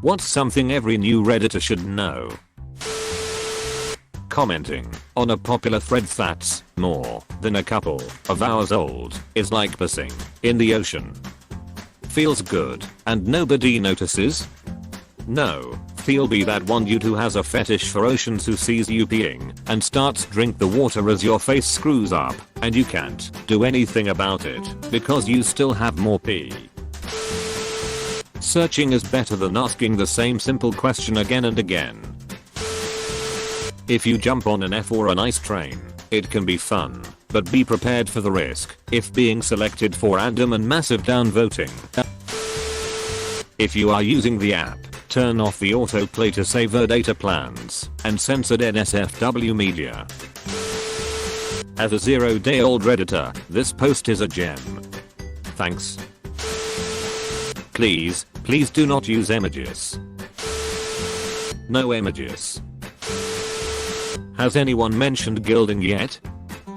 What's something every new Redditor should know? Commenting on a popular thread that's more than a couple of hours old is like pissing in the ocean. Feels good and nobody notices? No, feel be that one dude who has a fetish for oceans who sees you peeing and starts drink the water as your face screws up and you can't do anything about it because you still have more pee. Searching is better than asking the same simple question again and again. If you jump on an F or an ice train, it can be fun, but be prepared for the risk if being selected for random and massive downvoting. If you are using the app, turn off the autoplay to save the data plans and censored NSFW media. As a 0-day-old Redditor, this post is a gem. Thanks. Please do not use images. No images. Has anyone mentioned gilding yet?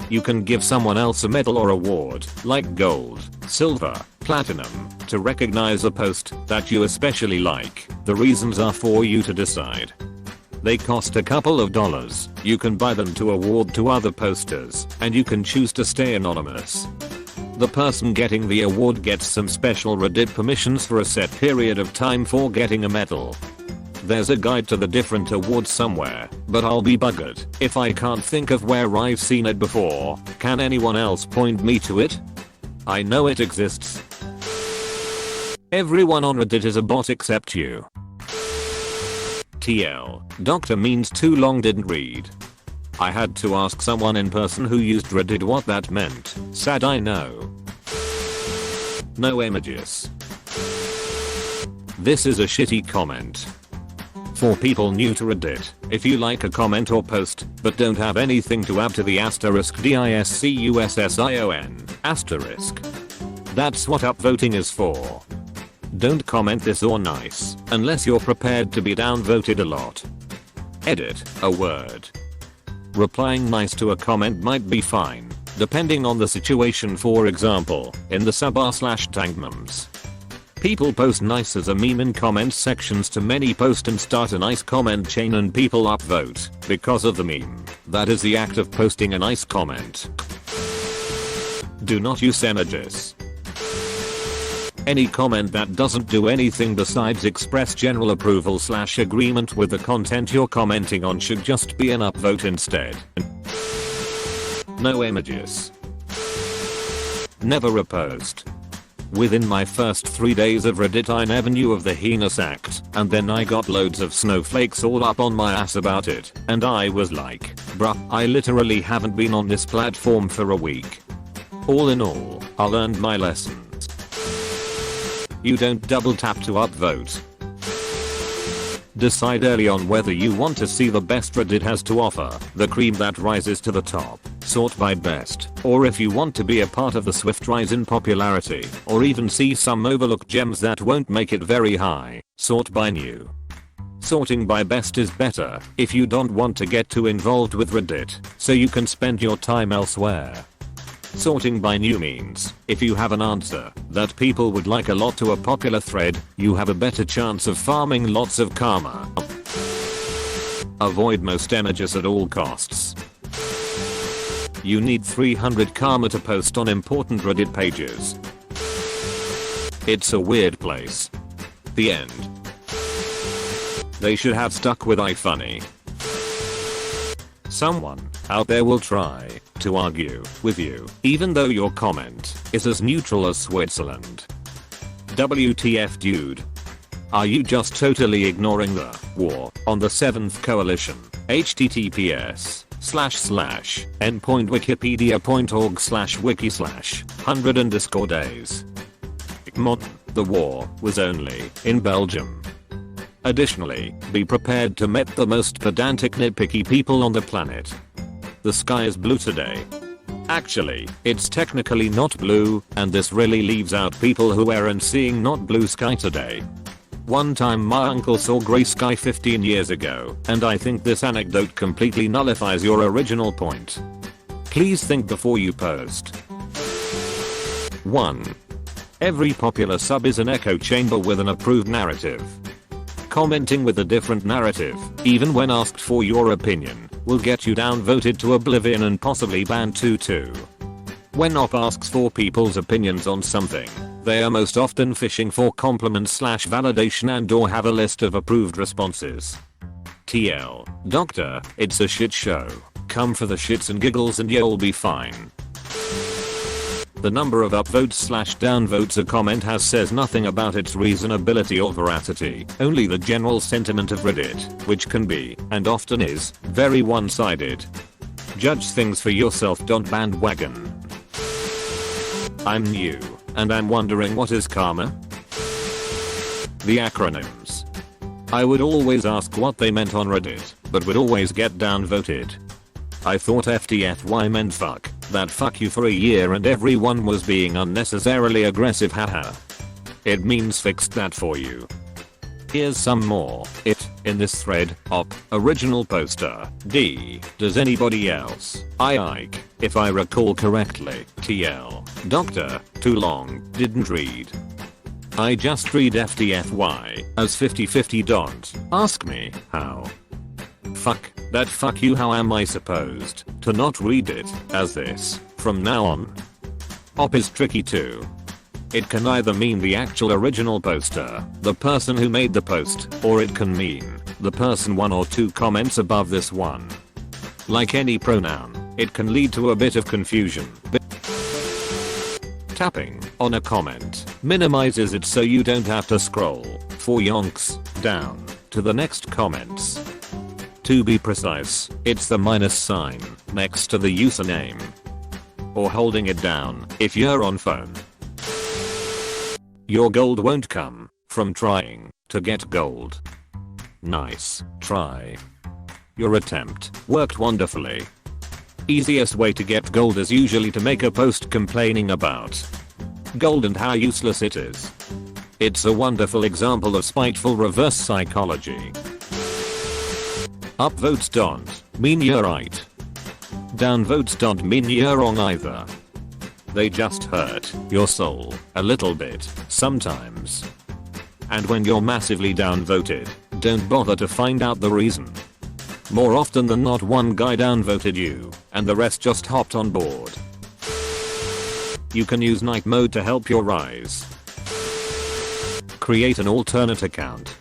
You can give someone else a medal or award, like gold, silver, platinum, to recognize a post that you especially like. The reasons are for you to decide. They cost a couple of dollars, you can buy them to award to other posters, and you can choose to stay anonymous. The person getting the award gets some special Reddit permissions for a set period of time for getting a medal. There's a guide to the different awards somewhere, but I'll be buggered if I can't think of where I've seen it before. Can anyone else point me to it? I know it exists. Everyone on Reddit is a bot except you. TL. Doctor means too long didn't read. I had to ask someone in person who used Reddit what that meant. Sad I know. No images. This is a shitty comment. For people new to Reddit, if you like a comment or post, but don't have anything to add to the *DISCUSSION***, that's what upvoting is for. Don't comment this or nice, unless you're prepared to be downvoted a lot. Edit a word. Replying nice to a comment might be fine, depending on the situation. For example, in the sub/tankmemes. People post nice as a meme in comment sections to many post and start a nice comment chain and people upvote because of the meme. That is the act of posting a nice comment. Do not use images. Any comment that doesn't do anything besides express general approval/agreement with the content you're commenting on should just be an upvote instead. No images. Never repost. Within my first 3 days of Reddit I never knew of the heinous act, and then I got loads of snowflakes all up on my ass about it, and I was like, bruh, I literally haven't been on this platform for a week. All in all, I learned my lessons. You don't double tap to upvote. Decide early on whether you want to see the best Reddit has to offer, the cream that rises to the top, sort by best, or if you want to be a part of the swift rise in popularity, or even see some overlooked gems that won't make it very high, sort by new. Sorting by best is better if you don't want to get too involved with Reddit, so you can spend your time elsewhere. Sorting by new means, if you have an answer that people would like a lot to a popular thread, you have a better chance of farming lots of karma. Avoid most images at all costs. You need 300 karma to post on important Reddit pages. It's a weird place. The end. They should have stuck with iFunny. Someone out there will try to argue with you, even though your comment is as neutral as Switzerland. WTF dude. Are you just totally ignoring the war on the 7th coalition? https://endpointwikipedia.org/wiki/100_days. The war was only in Belgium. Additionally, be prepared to meet the most pedantic nitpicky people on the planet. The sky is blue today. Actually, it's technically not blue, and this really leaves out people who aren't seeing not blue sky today. One time my uncle saw grey sky 15 years ago, and I think this anecdote completely nullifies your original point. Please think before you post. 1. Every popular sub is an echo chamber with an approved narrative. Commenting with a different narrative, even when asked for your opinion, will get you downvoted to oblivion and possibly banned too. When OP asks for people's opinions on something, they are most often fishing for compliments/validation and or have a list of approved responses. TL, doctor, it's a shit show. Come for the shits and giggles and you'll be fine. The number of upvotes/downvotes a comment has says nothing about its reasonability or veracity, only the general sentiment of Reddit, which can be, and often is, very one-sided. Judge things for yourself. Bandwagon. I'm new, and I'm wondering what is karma? The acronyms. I would always ask what they meant on Reddit, but would always get downvoted. I thought FTFY meant fuck, that fuck you for a year and everyone was being unnecessarily aggressive, haha. It means fixed that for you. Here's some more. In this thread, OP, original poster, D, does anybody else, Ike, if I recall correctly, TL, doctor, too long, didn't read. I just read FTFY, as 50/50 don't, ask me, how. Fuck, that fuck you, how am I supposed to not read it, as this, from now on? OP is tricky too. It can either mean the actual original poster, the person who made the post, or it can mean the person 1 or 2 comments above this one. Like any pronoun, it can lead to a bit of confusion. Tapping on a comment minimizes it so you don't have to scroll for yonks down to the next comments. To be precise, it's the minus sign next to the username. Or holding it down if you're on phone. Your gold won't come from trying to get gold. Nice try. Your attempt worked wonderfully. Easiest way to get gold is usually to make a post complaining about gold and how useless it is. It's a wonderful example of spiteful reverse psychology. Upvotes don't mean you're right. Downvotes don't mean you're wrong either. They just hurt your soul a little bit sometimes. And when you're massively downvoted, don't bother to find out the reason. More often than not, one guy downvoted you, and the rest just hopped on board. You can use night mode to help your rise. Create an alternate account